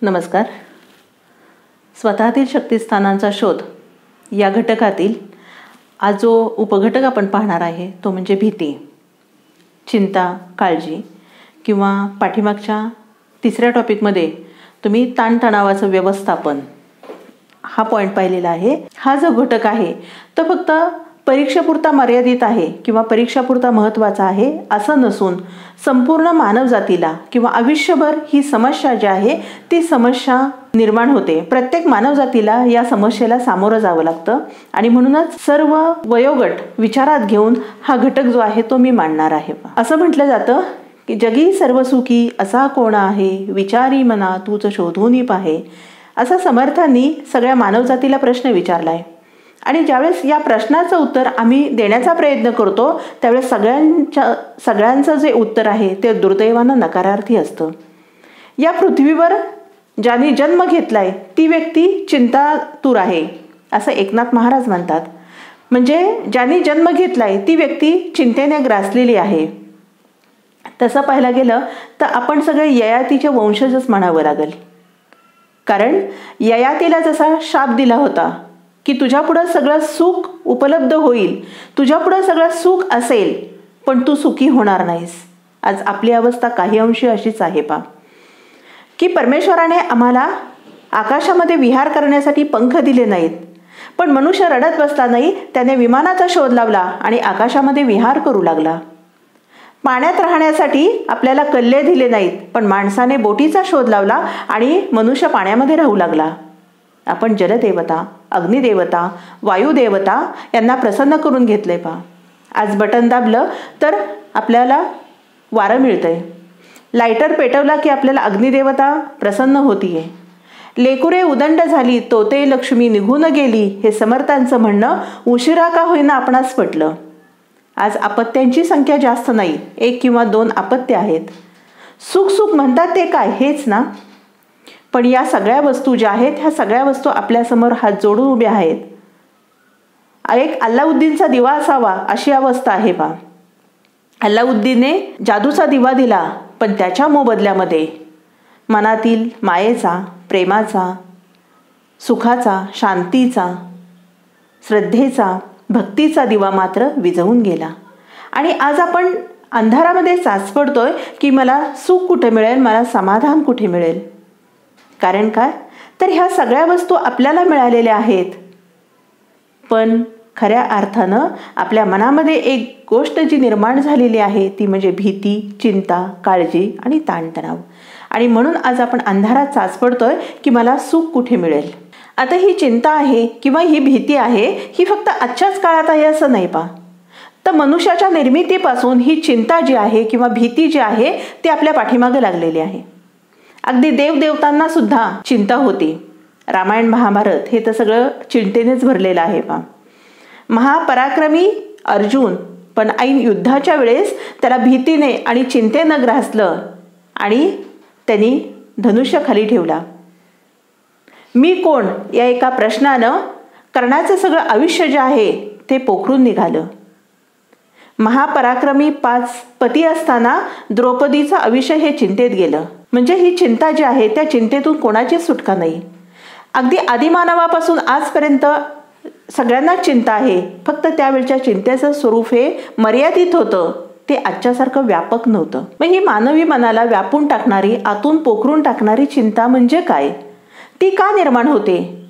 नमस्कार. स्वतःतील शक्तिस्थानांचा शोध या घटकातील आज जो उपघटक आपण पाहणार आहे तो म्हणजे भीती, चिंता, काळजी किंवा पाठीमागच्या तिसऱ्या टॉपिकमध्ये तुम्ही ताणतणावाचं व्यवस्थापन हा पॉईंट पाहिलेला आहे. हा जो घटक आहे तो फक्त परीक्षेपुरता मर्यादित आहे किंवा परीक्षापुरता महत्त्वाचा आहे असं नसून संपूर्ण मानवजातीला किंवा आयुष्यभर ही समस्या जी आहे ती समस्या निर्माण होते. प्रत्येक मानवजातीला या समस्येला सामोरं जावं लागतं आणि म्हणूनच सर्व वयोगट विचारात घेऊन हा घटक जो आहे तो मी मांडणार आहे. असं म्हटलं जातं की जगी सर्वसुखी असा कोण आहे, विचारी मना तूच शोधून पाहे. असा समर्थांनी सगळ्या मानवजातीला प्रश्न विचारलाय आणि ज्यावेळेस या प्रश्नाचं उत्तर आम्ही देण्याचा प्रयत्न करतो त्यावेळेस सगळ्यांचं जे उत्तर आहे ते दुर्दैवानं नकारार्थी असतं. या पृथ्वीवर ज्याने जन्म घेतलाय ती व्यक्ती चिंतातूर आहे असं एकनाथ महाराज म्हणतात. म्हणजे ज्याने जन्म घेतलाय ती व्यक्ती चिंतेने ग्रासलेली आहे. तसं पाहायला गेलं तर आपण सगळे ययातीचे वंशजच म्हणावं लागेल. कारण ययातीला जसा शाप दिला होता की तुझ्यापुढं सगळं सुख उपलब्ध होईल, तुझ्यापुढं सगळं सुख असेल पण तू सुखी होणार नाहीस. आज आपली अवस्था काही अंशी अशीच आहे की परमेश्वराने आम्हाला आकाशामध्ये विहार करण्यासाठी पंख दिले नाहीत, पण मनुष्य रडत बसला नाही. त्याने विमानाचा शोध लावला आणि आकाशामध्ये विहार करू लागला. पाण्यात राहण्यासाठी आपल्याला कल्ले दिले नाहीत, पण माणसाने बोटीचा शोध लावला आणि मनुष्य पाण्यामध्ये राहू लागला. आपण जलदेवता, अग्निदेवता, वायुदेवता यांना प्रसन्न करून घेतले आज बटन दाबलं तर आपल्याला वारं मिळतंय. लायटर पेटवला की आपल्याला अग्निदेवता प्रसन्न होतीये. लेकुरे उदंड झाली तोते लक्ष्मी निघून गेली हे समर्थांचं म्हणणं उशिरा का होईना आपणास पटलं. आज अपत्यांची संख्या जास्त नाही, 1 किंवा 2 अपत्य आहेत. सुख सुख म्हणतात ते काय, हेच ना. पण या सगळ्या वस्तू ज्या आहेत ह्या सगळ्या वस्तू आपल्यासमोर हात जोडून उभ्या आहेत. एक अल्लाउद्दीनचा दिवा असावा अशी अवस्था आहे अल्लाउद्दीनने जादूचा दिवा दिला, पण त्याच्या मोबदल्यामध्ये मनातील मायेचा, प्रेमाचा, सुखाचा, शांतीचा, श्रद्धेचा, भक्तीचा दिवा मात्र विझवून गेला. आणि आज आपण अंधारामध्ये चाचपडतोय की मला सुख कुठे मिळेल, मला समाधान कुठे मिळेल. कारण काय तर ह्या सगळ्या वस्तू आपल्याला मिळालेल्या आहेत, पण खऱ्या अर्थानं आपल्या मनामध्ये एक गोष्ट जी निर्माण झालेली आहे ती म्हणजे भीती, चिंता, काळजी आणि ताणतणाव. आणि म्हणून आज आपण अंधारात चाचपडतोय की मला सुख कुठे मिळेल. आता ही चिंता आहे किंवा ही भीती आहे ही फक्त आजच्याच काळात आहे असं नाही तर मनुष्याच्या निर्मितीपासून ही चिंता जी आहे किंवा भीती जी आहे ती आपल्या पाठीमागे लागलेली आहे. अगदी देवदेवतांना सुद्धा चिंता होती. रामायण महाभारत हे तर सगळं चिंतेनेच भरलेलं आहे महापराक्रमी अर्जुन पण ऐन युद्धाच्या वेळेस त्याला भीतीने आणि चिंतेनं ग्रासलं आणि त्यांनी धनुष्य खाली ठेवला. मी कोण या एका प्रश्नानं कर्णाचं सगळं आयुष्य जे आहे ते पोखरून निघालं. महापराक्रमी 5 पती असताना द्रौपदीचं आयुष्य हे चिंतेत गेलं. म्हणजे ही चिंता जी आहे त्या चिंतेतून कोणाची सुटका नाही. अगदी आदिमानवापासून आजपर्यंत सगळ्यांनाच चिंता आहे, फक्त त्यावेळच्या चिंतेचं स्वरूप हे मर्यादित होतं, ते आजच्यासारखं व्यापक नव्हतं. मग ही मानवी मनाला व्यापून टाकणारी, आतून पोखरून टाकणारी चिंता म्हणजे काय, ती का निर्माण होते,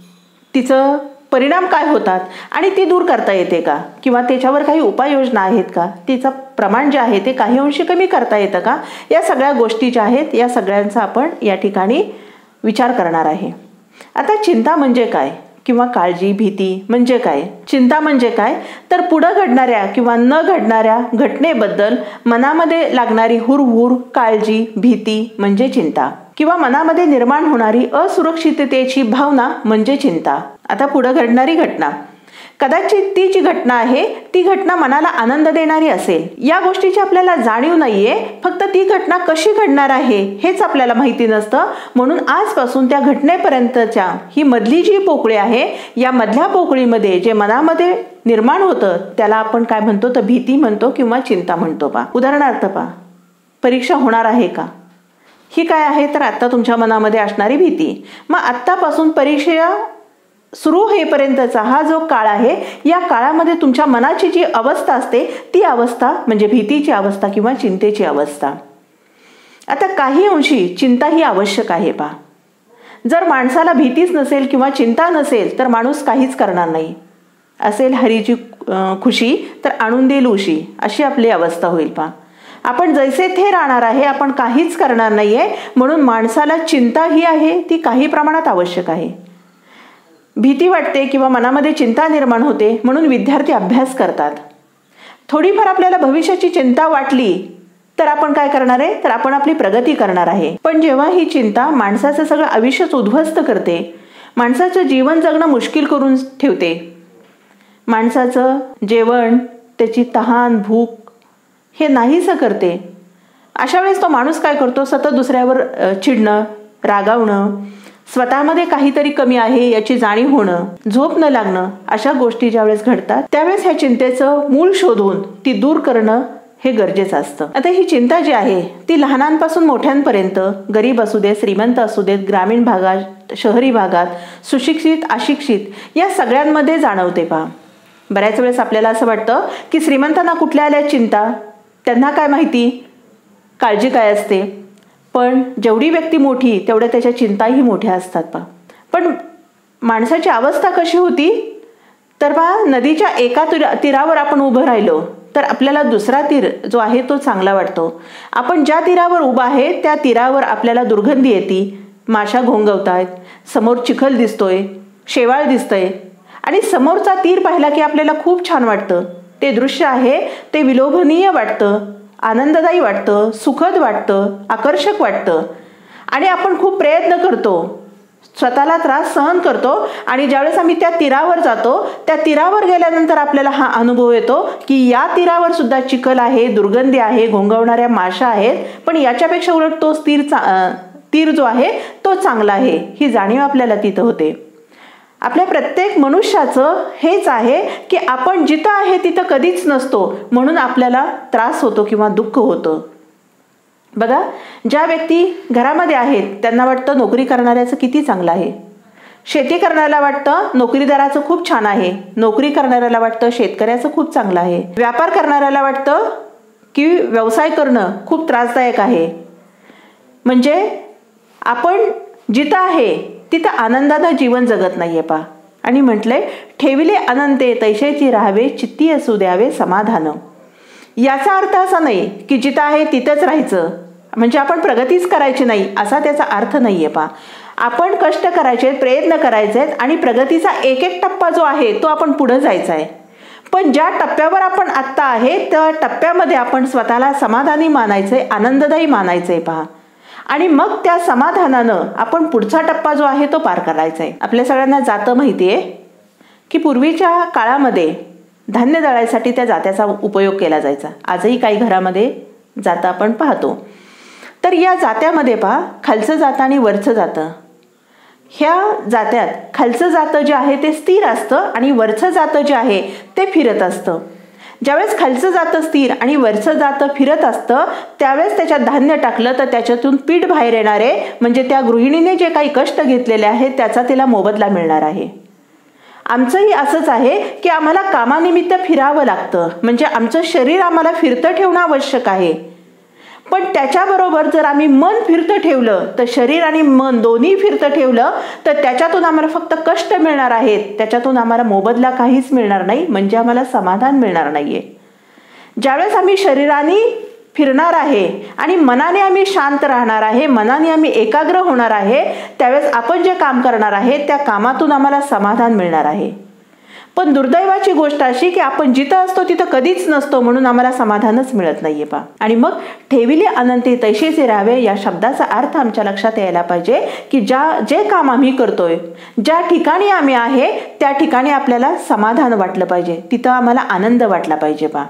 तिचं परिणाम काय होतात आणि ती दूर करता येते का, किंवा त्याच्यावर काही उपाययोजना आहेत का, तिचं प्रमाण जे आहे ते काही अंशी कमी करता येतं का, या सगळ्या गोष्टी ज्या आहेत या सगळ्यांचा आपण या ठिकाणी विचार करणार आहे. आता चिंता म्हणजे काय किंवा काळजी, भीती म्हणजे काय. चिंता म्हणजे काय तर पुढं घडणाऱ्या किंवा न घडणाऱ्या घटनेबद्दल मनामध्ये लागणारी हुरहुर, काळजी, भीती म्हणजे चिंता. किंवा मनामध्ये निर्माण होणारी असुरक्षिततेची भावना म्हणजे चिंता. आता पुढे घडणारी घटना, कदाचित ती जी घटना आहे ती घटना मनाला आनंद देणारी असेल, या गोष्टीची आपल्याला जाणीव नाहीये, फक्त ती घटना कशी घडणार आहे हेच आपल्याला माहिती नसतं. म्हणून आजपासून त्या घटनेपर्यंतच्या ही मधली जी पोकळी आहे या मधल्या पोकळीमध्ये जे मनामध्ये निर्माण होतं त्याला आपण काय म्हणतो तर भीती म्हणतो किंवा चिंता म्हणतो. उदाहरणार्थ परीक्षा होणार आहे का, ही काय आहे तर आत्ता तुमच्या मनामध्ये असणारी भीती. मग आत्तापासून परीक्षा सुरू होईपर्यंतचा हा जो काळ आहे, या काळामध्ये तुमच्या मनाची जी अवस्था असते ती अवस्था म्हणजे भीतीची अवस्था किंवा चिंतेची अवस्था. आता काही अंशी चिंता ही आवश्यक आहे पहा. जर माणसाला भीतीच नसेल किंवा चिंता नसेल तर माणूस काहीच करणार नाही. असेल हरीची खुशी तर आणून देईल उशी, अशी आपली अवस्था होईल पहा. आपण जैसे थे राहणार आहे, आपण काहीच करणार नाहीये. म्हणून माणसाला चिंता ही आहे ती काही प्रमाणात आवश्यक आहे. भीती वाटते किंवा मनामध्ये चिंता निर्माण होते म्हणून विद्यार्थी अभ्यास करतात. थोडीफार आपल्याला भविष्याची चिंता वाटली तर आपण काय करणार आहे तर आपण आपली प्रगती करणार आहे. पण जेव्हा ही चिंता माणसाचं सगळं आयुष्यच उद्ध्वस्त करते, माणसाचं जीवन जगणं मुश्किल करून ठेवते, माणसाचं जेवण, त्याची तहान भूक हे नाहीसं करते, अशा वेळेस तो माणूस काय करतो, सतत दुसऱ्यावर चिडणं, रागावणं, स्वतःमध्ये काहीतरी कमी आहे याची जाणीव होणं, झोप न लागणं, अशा गोष्टी ज्यावेळेस घडतात त्यावेळेस ह्या चिंतेचं मूळ शोधून ती दूर करणं हे गरजेचं असतं. आता ही चिंता जी आहे ती लहानांपासून मोठ्यांपर्यंत, गरीब असू देत, श्रीमंत असू देत, ग्रामीण भागात, शहरी भागात, सुशिक्षित, अशिक्षित या सगळ्यांमध्ये जाणवते पहा. बऱ्याच वेळेस आपल्याला असं वाटतं की श्रीमंतांना कुठल्या आल्या चिंता, त्यांना काय माहिती काळजी काय असते. पण जेवढी व्यक्ती मोठी तेवढ्या त्याच्या चिंताही मोठ्या असतात पहा. पण माणसाची अवस्था कशी होती तर पहा, नदीच्या एका तीरावर आपण उभं राहिलो तर आपल्याला दुसरा तीर जो आहे तो चांगला वाटतो. आपण ज्या तीरावर उभा आहे त्या तीरावर आपल्याला दुर्गंधी येते, माशा घोंगवतायत, समोर चिखल दिसतोय, शेवाळ दिसतंय आणि समोरचा तीर पाहिला की आपल्याला खूप छान वाटतं. ते दृश्य आहे ते विलोभनीय वाटतं, आनंददायी वाटतं, सुखद वाटतं, आकर्षक वाटतं आणि आपण खूप प्रयत्न करतो, स्वतःला त्रास सहन करतो आणि ज्यावेळेस आम्ही त्या तीरावर जातो त्या तीरावर गेल्यानंतर आपल्याला हा अनुभव येतो की या तीरावर सुद्धा चिखल आहे, दुर्गंधी आहे, घोंगवणाऱ्या माशा आहेत, पण याच्यापेक्षा उलट तोच तीर जो आहे तो चांगला आहे, ही जाणीव आपल्याला तिथं होते. आपल्या प्रत्येक मनुष्याचं हेच आहे की आपण जिथं आहे तिथं कधीच नसतो म्हणून आपल्याला त्रास होतो किंवा दुःख होतं. बघा, ज्या व्यक्ती घरामध्ये आहेत त्यांना वाटतं नोकरी करणाऱ्याचं किती चांगलं आहे, शेती करणाऱ्याला वाटतं नोकरीदाराचं खूप छान आहे, नोकरी करणाऱ्याला वाटतं शेतकऱ्याचं खूप चांगलं आहे, व्यापार करणाऱ्याला वाटतं की व्यवसाय करणं खूप त्रासदायक आहे. म्हणजे आपण जिथं आहे तिथं आनंदानं जीवन जगत नाहीये पा. आणि म्हटलंय ठेविले अनंते तैशेची राहावे, चित्ती असू द्यावे समाधान. याचा अर्थ असा नाही की जिथं आहे तिथंच राहायचं म्हणजे आपण प्रगतीच करायची नाही असा त्याचा अर्थ नाहीये पा. आपण कष्ट करायचे, प्रयत्न करायचे आहेत आणि प्रगतीचा एक एक टप्पा जो आहे तो आपण पुढे जायचा आहे. पण ज्या टप्प्यावर आपण आत्ता आहे त्या टप्प्यामध्ये आपण स्वतःला समाधानी मानायचंय, आनंददायी मानायचंय पहा. आणि मग त्या समाधानानं आपण पुढचा टप्पा जो आहे तो पार करायचा आहे. आपल्या सगळ्यांना जातं माहिती आहे की पूर्वीच्या काळामध्ये धान्य दळायसाठी त्या जात्याचा उपयोग केला जायचा. आजही काही घरामध्ये जातं आपण पाहतो. तर या जात्यामध्ये पहा, खालचं जातं आणि वरचं जातं. ह्या जात्यात खालचं जातं जे आहे ते स्थिर असतं आणि वरचं जातं जे आहे ते फिरत असतं. ज्यावेळेस खालचं जातं स्थिर आणि वरचं जातं फिरत असतं त्यावेळेस त्याच्यात धान्य टाकलं तर त्याच्यातून पीठ बाहेर येणार आहे, म्हणजे त्या गृहिणीने जे काही कष्ट घेतलेले आहेत त्याचा तिला मोबदला मिळणार आहे. आमचंही असंच आहे की आम्हाला कामानिमित्त फिरावं लागतं, म्हणजे आमचं शरीर आम्हाला फिरतं ठेवणं आवश्यक आहे. पण त्याच्याबरोबर जर आम्ही मन फिरतं ठेवलं तर शरीर आणि मन दोन्ही फिरतं ठेवलं तर त्याच्यातून आम्हाला फक्त कष्ट मिळणार आहेत, त्याच्यातून आम्हाला मोबदला काहीच मिळणार नाही, म्हणजे आम्हाला समाधान मिळणार नाहीये. ज्यावेळेस आम्ही शरीराने फिरणार आहे आणि मनाने आम्ही शांत राहणार आहे, मनाने आम्ही एकाग्र होणार आहे, त्यावेळेस आपण जे काम करणार आहे त्या कामातून आम्हाला समाधान मिळणार आहे. पण दुर्दैवाची गोष्ट अशी की आपण जिथं असतो तिथं कधीच नसतो म्हणून आम्हाला समाधानच मिळत नाहीये पा. आणि मग ठेविले अनंते तैशेचे राहावे या शब्दाचा अर्थ आमच्या लक्षात यायला पाहिजे की जे काम आम्ही करतोय, ज्या ठिकाणी आम्ही आहे त्या ठिकाणी आपल्याला समाधान वाटलं पाहिजे, तिथं आम्हाला आनंद वाटला पाहिजे पा.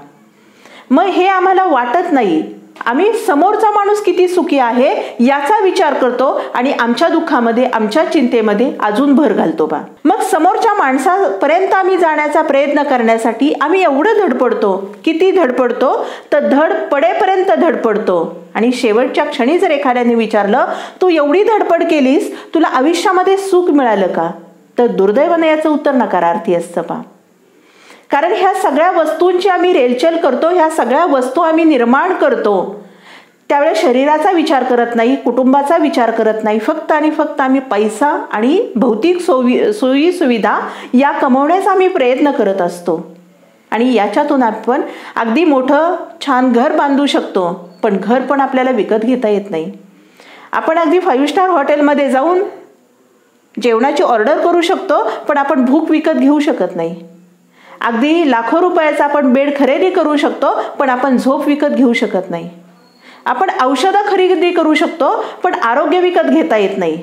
मग हे आम्हाला वाटत नाही आम्ही समोरचा माणूस किती सुखी आहे याचा विचार करतो आणि आमच्या दुःखामध्ये, आमच्या चिंतेमध्ये अजून भर घालतो बा. मग समोरच्या माणसापर्यंत आम्ही जाण्याचा प्रयत्न करण्यासाठी आम्ही एवढं धडपडतो. किती धडपडतो तर धड पडेपर्यंत धडपडतो. आणि शेवटच्या क्षणी जर एखाद्याने विचारलं, तू एवढी धडपड केलीस, तुला आयुष्यामध्ये सुख मिळालं का, तर दुर्दैवाने याचं उत्तर नकारार्थी असतं पा. कारण ह्या सगळ्या वस्तूंची आम्ही रेलचेल करतो, ह्या सगळ्या वस्तू आम्ही निर्माण करतो, त्यावेळेस शरीराचा विचार करत नाही, कुटुंबाचा विचार करत नाही. फक्त आणि फक्त आम्ही पैसा आणि भौतिक सोयी सुविधा या कमवण्याचा आम्ही प्रयत्न करत असतो. आणि याच्यातून आपण अगदी मोठं छान घर बांधू शकतो, पण घर पण आपल्याला विकत घेता येत नाही. आपण अगदी 5 स्टार हॉटेलमध्ये जाऊन जेवणाची ऑर्डर करू शकतो, पण आपण भूक विकत घेऊ शकत नाही. अगदी लाखो रुपयाचा आपण बेड खरेदी करू शकतो, पण आपण झोप विकत घेऊ शकत नाही. आपण औषधं खरेदी करू शकतो, पण आरोग्य विकत घेता येत नाही.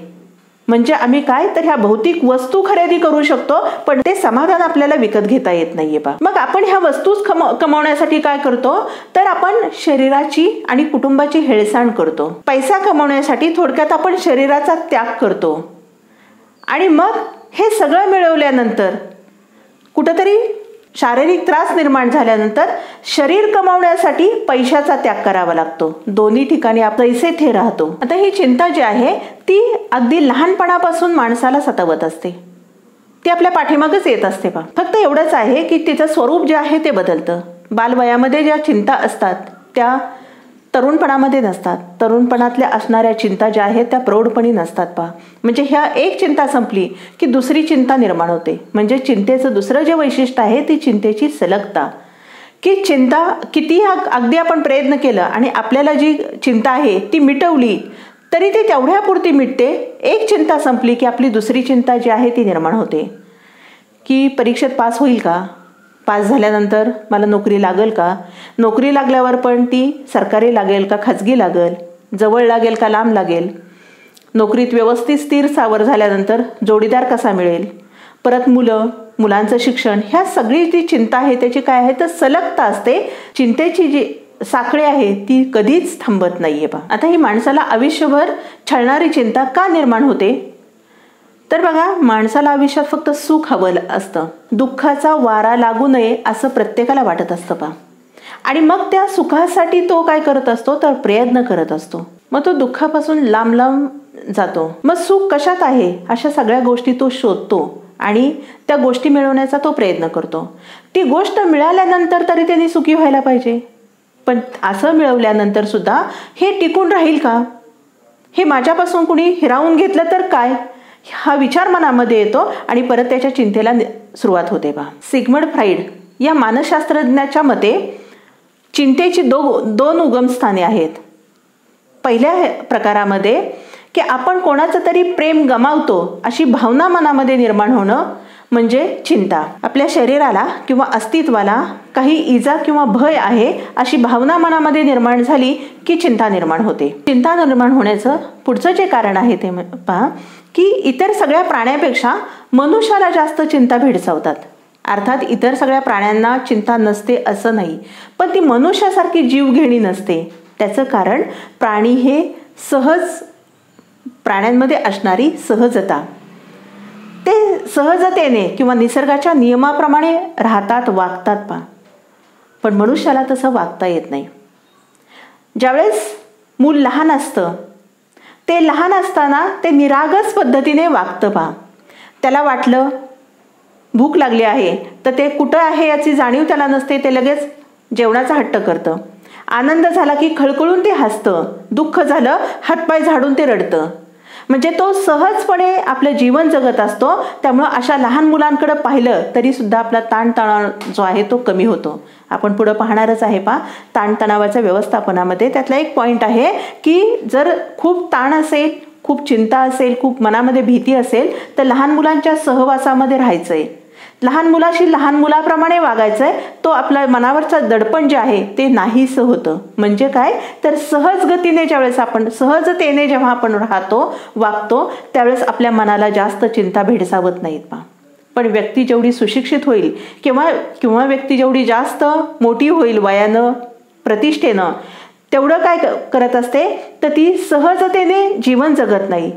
म्हणजे आम्ही काय तर ह्या भौतिक वस्तू खरेदी करू शकतो, पण ते समाधान आपल्याला विकत घेता येत नाहीये बा. मग आपण ह्या वस्तू कमवण्यासाठी काय करतो तर आपण शरीराची आणि कुटुंबाची हेळसांड करतो. पैसा कमवण्यासाठी थोडक्यात आपण शरीराचा त्याग करतो. आणि मग हे सगळं मिळवल्यानंतर कुठंतरी शारीरिक त्रास निर्माण झाल्यानंतर शरीर कमावण्यासाठी पैशाचा त्याग करावा लागतो. दोन्ही ठिकाणी पैसे थे राहतो. आता ही चिंता जी आहे ती अगदी लहानपणापासून माणसाला सतावत असते. ती आपल्या पाठीमागच येत असते पा. फक्त एवढंच आहे की तिचं स्वरूप जे आहे ते बदलतं. बालवयामध्ये ज्या चिंता असतात त्या तरुणपणामध्ये नसतात. तरुणपणातल्या असणाऱ्या चिंता ज्या आहेत त्या प्रौढपणी नसतात पा. म्हणजे ह्या एक चिंता संपली की दुसरी चिंता निर्माण होते. म्हणजे चिंतेचं दुसरं जे वैशिष्ट्य आहे ती चिंतेची सलगता. की चिंता किती अगदी आपण प्रयत्न केलं आणि आपल्याला जी चिंता आहे ती मिटवली तरी ती तेवढ्यापुरती मिटते. एक चिंता संपली की आपली दुसरी चिंता जी आहे ती निर्माण होते. की परीक्षेत पास होईल का, पास झाल्यानंतर मला नोकरी लागेल का, नोकरी लागल्यावर पण ती सरकारी लागेल का खाजगी लागेल, जवळ लागेल का लांब लागेल, नोकरीत व्यवस्थित स्थिर सावर झाल्यानंतर जोडीदार कसा मिळेल, परत मुलांचं शिक्षण, ह्या सगळी जी चिंता आहे त्याची काय आहे तर सलगता असते. चिंतेची जी साखळी आहे ती कधीच थांबत नाहीये बा. आता ही माणसाला आयुष्यभर छळणारी चिंता का निर्माण होते तर बघा, माणसाला आयुष्यात फक्त सुख हवं असतं. दुःखाचा वारा लागू नये असं प्रत्येकाला वाटत असतं पा. आणि मग त्या सुखासाठी तो काय करत असतो तर प्रयत्न करत असतो. मग तो दुःखापासून लांब लांब जातो. मग सुख कशात आहे अशा सगळ्या गोष्टी तो शोधतो आणि त्या गोष्टी मिळवण्याचा तो प्रयत्न करतो. ती गोष्ट मिळाल्यानंतर तरी त्यांनी सुखी व्हायला पाहिजे. पण असं मिळवल्यानंतर सुद्धा हे टिकून राहील का, हे माझ्यापासून कुणी हिरावून घेतलं तर काय, हा विचार मनामध्ये येतो आणि परत त्याच्या चिंतेला सुरुवात होते बा. सिग्मंड फ्राईड या मानसशास्त्रज्ञाच्या मते चिंतेची दोन उगमस्थाने आहेत. पहिल्या प्रकारामध्ये की आपण कोणाचं तरी प्रेम गमावतो अशी भावना मनामध्ये निर्माण होणं म्हणजे चिंता. आपल्या शरीराला किंवा अस्तित्वाला काही इजा किंवा भय आहे अशी भावना मनामध्ये निर्माण झाली की चिंता निर्माण होते. चिंता निर्माण होण्याचं पुढचं जे कारण आहे ते पहा की इतर सगळ्या प्राण्यापेक्षा मनुष्याला जास्त चिंता भेडसावतात. अर्थात इतर सगळ्या प्राण्यांना चिंता नसते असं नाही, पण ती मनुष्यासारखी जीवघेणी नसते. त्याचं कारण प्राणी हे प्राण्यांमध्ये असणारी सहजता, ते सहजतेने किंवा निसर्गाच्या नियमाप्रमाणे राहतात, वागतात पा. पण मनुष्याला तसं वागता येत नाही. ज्यावेळेस मूल लहान असतं ते लहान असताना ते निरागस पद्धतीने वागतं पा. त्याला वाटलं भूक लागली आहे तर ते कुठं आहे याची जाणीव त्याला नसते, ते लगेच जेवणाचा हट्ट करतं. आनंद झाला की खळखळून ते हसतं, दुःख झालं हातपाय झाडून ते रडतं. म्हणजे तो सहजपणे आपलं जीवन जगत असतो. त्यामुळं अशा लहान मुलांकडे पाहिलं तरी सुद्धा आपला ताणतणाव जो आहे तो कमी होतो. आपण पुढं पाहणारच आहे पा ताणतणावाच्या व्यवस्थापनामध्ये त्यातला एक पॉईंट आहे की जर खूप ताण असेल, खूप चिंता असेल, खूप मनामध्ये भीती असेल तर लहान मुलांच्या सहवासामध्ये राहायचंय, लहान मुलाशी लहान मुलाप्रमाणे वागायचंय. तो आपल्या मनावरचं दडपण जे आहे ते नाहीसं होतं. म्हणजे काय तर सहज गतीने ज्यावेळेस आपण सहजतेने जेव्हा आपण राहतो, वागतो, त्यावेळेस आपल्या मनाला जास्त चिंता भेडसावत नाहीत पा. पण व्यक्ती जेवढी सुशिक्षित होईल किंवा व्यक्ती जेवढी जास्त मोठी होईल वयानं, प्रतिष्ठेनं, तेवढं काय करत असते तर ती सहजतेने जीवन जगत नाही,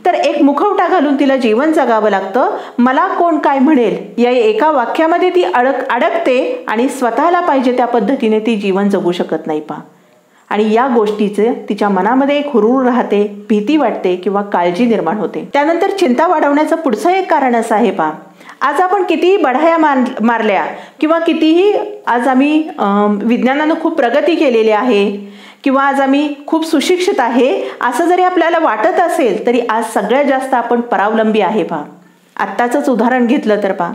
तर एक मुखवटा घालून तिला जीवन जगावं लागतं. मला कोण काय म्हणेल या एका वाक्यामध्ये ती अडकते आणि स्वतःला पाहिजे त्या पद्धतीने ती जीवन जगू शकत नाही पा. आणि या गोष्टीचे तिच्या मनामध्ये एक हुरूर राहते, भीती वाटते किंवा काळजी निर्माण होते. त्यानंतर चिंता वाढवण्याचं पुढचं एक कारण असं आहे पा, आज आपण कितीही बढाया मारल्या किंवा कितीही आज आम्ही विज्ञानानं खूप प्रगती केलेली आहे किंवा आज आम्ही खूप सुशिक्षित आहे असं जरी आपल्याला वाटत असेल तरी आज सगळ्यात जास्त आपण परावलंबी आहे पा. आत्ताचंच उदाहरण घेतलं तर पा,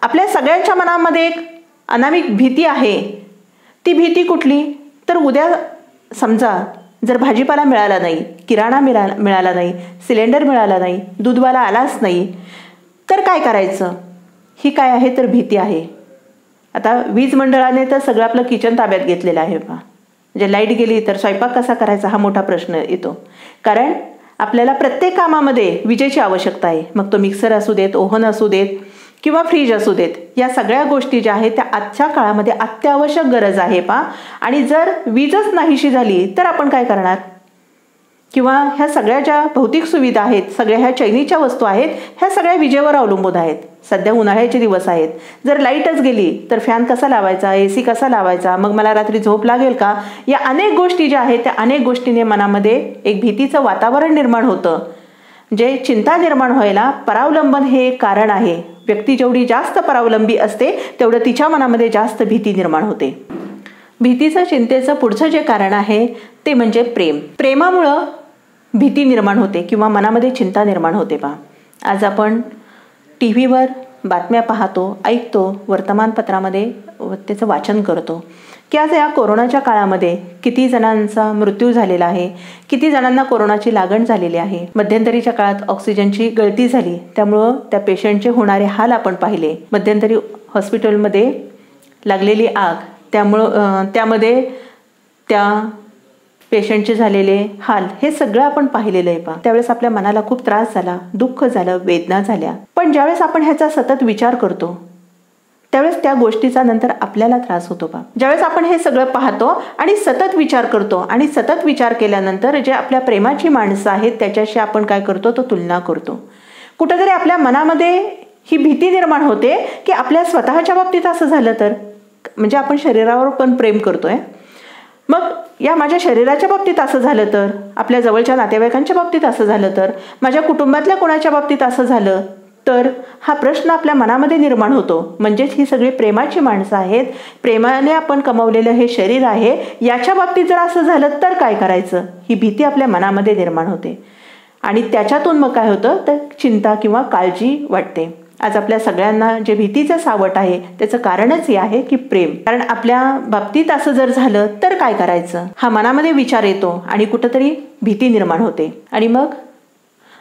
आपल्या सगळ्यांच्या मनामध्ये एक अनामिक भीती आहे. ती भीती कुठली तर उद्या समजा जर भाजीपाला मिळाला नाही, किराणा मिळाला नाही, सिलेंडर मिळाला नाही, दूधवाला आलाच नाही तर काय करायचं, ही काय आहे तर भीती आहे. आता वीज मंडळाने तर सगळं आपलं किचन ताब्यात घेतलेलं आहे पा. म्हणजे लाईट गेली तर स्वयंपाक कसा करायचा हा मोठा प्रश्न येतो, कारण आपल्याला प्रत्येक कामामध्ये विजेची आवश्यकता आहे. मग तो मिक्सर असू देत, ओव्हन असू देत किंवा फ्रीज असू देत, या सगळ्या गोष्टी ज्या आहेत त्या आजच्या काळामध्ये अत्यावश्यक गरज आहे पा. आणि जर वीजच नाहीशी झाली तर आपण काय करणार, किंवा ह्या सगळ्या ज्या भौतिक सुविधा आहेत, सगळ्या ह्या चैनीच्या वस्तू आहेत, ह्या सगळ्या विजेवर अवलंबून आहेत. सध्या उन्हाळ्याचे दिवस आहेत, जर लाईटच गेली तर फॅन कसा लावायचा, AC कसा लावायचा, मग मला रात्री झोप लागेल का, या अनेक गोष्टी ज्या आहेत त्या अनेक गोष्टीने मनामध्ये एक भीतीचं वातावरण निर्माण होतं. जे चिंता निर्माण व्हायला परावलंबन हे एक कारण आहे. व्यक्ती जेवढी जास्त परावलंबी असते तेवढं तिच्या मनामध्ये जास्त भीती निर्माण होते. भीतीचं चिंतेचं पुढचं जे कारण आहे ते म्हणजे प्रेम. प्रेमामुळं भीती निर्माण होते किंवा मनामध्ये चिंता निर्माण होते पा. आज आपण TV वर बातम्या पाहतो, ऐकतो, वर्तमानपत्रामध्ये त्याचं वाचन करतो की आज या कोरोनाच्या काळामध्ये किती जणांचा मृत्यू झालेला आहे, किती जणांना कोरोनाची लागण झालेली आहे. मध्यंतरीच्या काळात ऑक्सिजनची गळती झाली, त्यामुळं त्या पेशंटचे होणारे हाल आपण पाहिले. मध्यंतरी हॉस्पिटलमध्ये लागलेली आग, त्यामध्ये त्या पेशंटचे झालेले हाल, हे सगळं आपण पाहिलेलं आहे पा. त्यावेळेस आपल्या मनाला खूप त्रास झाला, दुःख झालं, वेदना झाल्या. पण ज्यावेळेस आपण ह्याचा सतत विचार करतो त्यावेळेस त्या गोष्टीचा नंतर आपल्याला त्रास होतो पा. ज्यावेळेस आपण हे सगळं पाहतो आणि सतत विचार करतो आणि सतत विचार केल्यानंतर जे आपल्या प्रेमाची माणसं आहेत त्याच्याशी आपण काय करतो तो तुलना करतो. कुठेतरी आपल्या मनामध्ये ही भीती निर्माण होते की आपल्या स्वतःच्या बाबतीत असं झालं तर, म्हणजे आपण शरीरावर पण प्रेम करतोय, मग या माझ्या शरीराच्या बाबतीत असं झालं तर, आपल्या जवळच्या नातेवाईकांच्या बाबतीत असं झालं तर, माझ्या कुटुंबातल्या कोणाच्या बाबतीत असं झालं तर, हा प्रश्न आपल्या मनामध्ये निर्माण होतो. म्हणजेच ही सगळी प्रेमाची माणसं आहेत, प्रेमाने आपण कमवलेलं हे शरीर आहे, याच्या बाबतीत जर असं झालं तर काय करायचं, ही भीती आपल्या मनामध्ये निर्माण होते. आणि त्याच्यातून मग काय होतं तर चिंता किंवा काळजी वाटते. आज आपल्या सगळ्यांना जे भीतीचं सावट आहे त्याचं कारणच हे आहे की प्रेम. कारण आपल्या बाबतीत असं जर झालं तर काय करायचं, हा मनामध्ये विचार येतो आणि कुठंतरी भीती निर्माण होते. आणि मग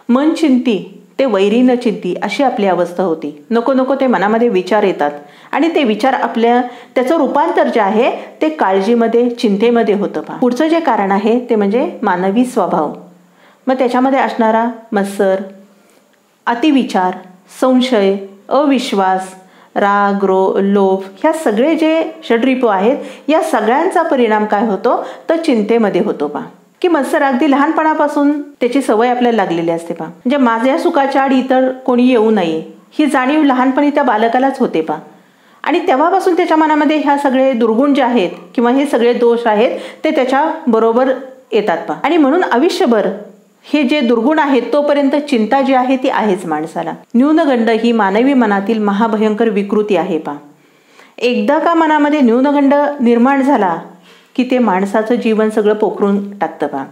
मन चिंती ते वैरी न चिंती अशी आपली अवस्था होती. नको नको ते मनामध्ये विचार येतात आणि ते विचार आपल्या त्याचं रूपांतर जे आहे ते काळजीमध्ये, चिंतेमध्ये होतं पहा. पुढचं जे कारण आहे ते म्हणजे मानवी स्वभाव. मग त्याच्यामध्ये असणारा मत्सर, अतिविचार, संशय, अविश्वास, राग, लोभ, ह्या सगळे जे षड्रिपू आहेत या सगळ्यांचा परिणाम काय होतो तर चिंतेमध्ये होतो पा. की मत्सर अगदी लहानपणापासून त्याची सवय आपल्याला लागलेली असते पा. म्हणजे माझ्या सुखाच्या आड इतर कोणी येऊ नये ही जाणीव लहानपणी त्या बालकालाच होते पा. आणि तेव्हापासून त्याच्या मनामध्ये ह्या सगळे दुर्गुण जे आहेत किंवा हे सगळे दोष आहेत ते त्याच्या बरोबर येतात पा. आणि म्हणून आयुष्यभर हे जे दुर्गुण आहेत तोपर्यंत चिंता जी आहे ती आहेच माणसाला. न्यूनगंड ही मानवी मनातील महाभयंकर विकृती आहे पा. एकदा का मनामध्ये न्यूनगंड निर्माण झाला की ते माणसाचं जीवन सगळं पोखरून टाकतं पा.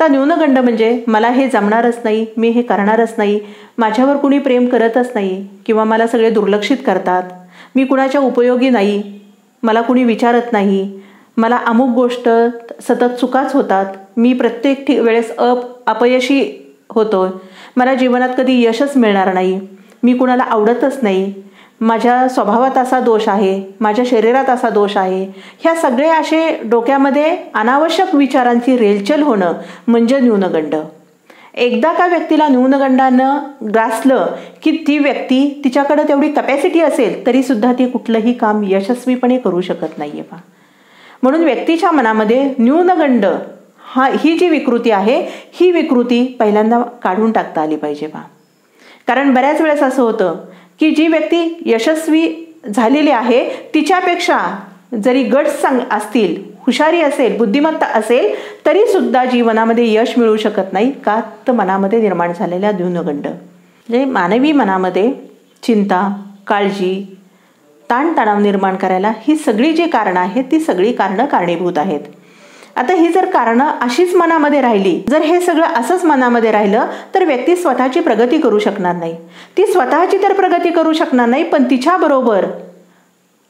तर न्यूनगंड म्हणजे मला हे जमणारच नाही, मी हे करणारच नाही, माझ्यावर कुणी प्रेम करतच नाही किंवा मला सगळे दुर्लक्षित करतात, मी कुणाच्या उपयोगी नाही, मला कुणी विचारत नाही, मला अमुक गोष्ट सतत चुकाच होतात, मी प्रत्येक वेळेस अपयशी होतो, मला जीवनात कधी यशच मिळणार नाही, मी कुणाला आवडतच नाही, माझ्या स्वभावात असा दोष आहे, माझ्या शरीरात असा दोष आहे. ह्या सगळे असे डोक्यामध्ये अनावश्यक विचारांची रेलचल होणं म्हणजे न्यूनगंड. एकदा का व्यक्तीला न्यूनगंडानं ग्रासलं की ती व्यक्ती तिच्याकडे तेवढी कॅपॅसिटी असेल तरी सुद्धा ती कुठलंही काम यशस्वीपणे करू शकत नाहीये पा. म्हणून व्यक्तीच्या मनामध्ये न्यूनगंड ही जी विकृती आहे, ही विकृती पहिल्यांदा काढून टाकता आली पाहिजे बा. कारण बऱ्याच वेळेस असं होतं की जी व्यक्ती यशस्वी झालेली आहे तिच्यापेक्षा जरी गट्स असतील, हुशारी असेल, बुद्धिमत्ता असेल, तरी सुद्धा जीवनामध्ये यश मिळू शकत नाही. का? तर मनामध्ये निर्माण झालेल्या न्यूनगंड. म्हणजे मानवी मनामध्ये चिंता, काळजी, ताणतणाव निर्माण करायला ही सगळी जी कारणं आहेत ती सगळी कारणं कारणीभूत आहेत. आता ही जर कारणं अशीच मनामध्ये राहिली, जर हे सगळं असंच मनामध्ये राहिलं तर व्यक्ती स्वतःची प्रगती करू शकणार नाही. ती स्वतःची तर प्रगती करू शकणार नाही, पण तिच्याबरोबर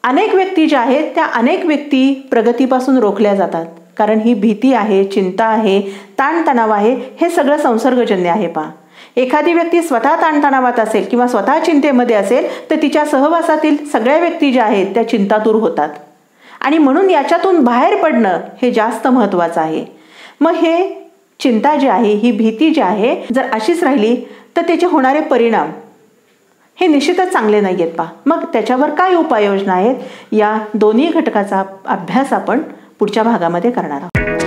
अनेक व्यक्ती ज्या आहेत त्या अनेक व्यक्ती प्रगतीपासून रोखल्या जातात. कारण ही भीती आहे, चिंता आहे, ताणतणाव आहे, हे सगळं संसर्गजन्य आहे पहा. एखादी व्यक्ती स्वतः ताणतणावात असेल किंवा स्वतः चिंतेमध्ये असेल तर तिच्या सहवासातील सगळ्या व्यक्ती ज्या आहेत त्या चिंतातूर होतात. आणि म्हणून याच्यातून बाहेर पडणं हे जास्त महत्त्वाचं आहे. मग हे चिंता जी आहे, ही भीती जी आहे, जर अशीच राहिली तर त्याचे होणारे परिणाम हे निश्चितच चांगले नाही आहेत पहा. मग त्याच्यावर काय उपाययोजना आहेत, या दोन्ही घटकाचा अभ्यास आपण पुढच्या भागामध्ये करणार आहोत.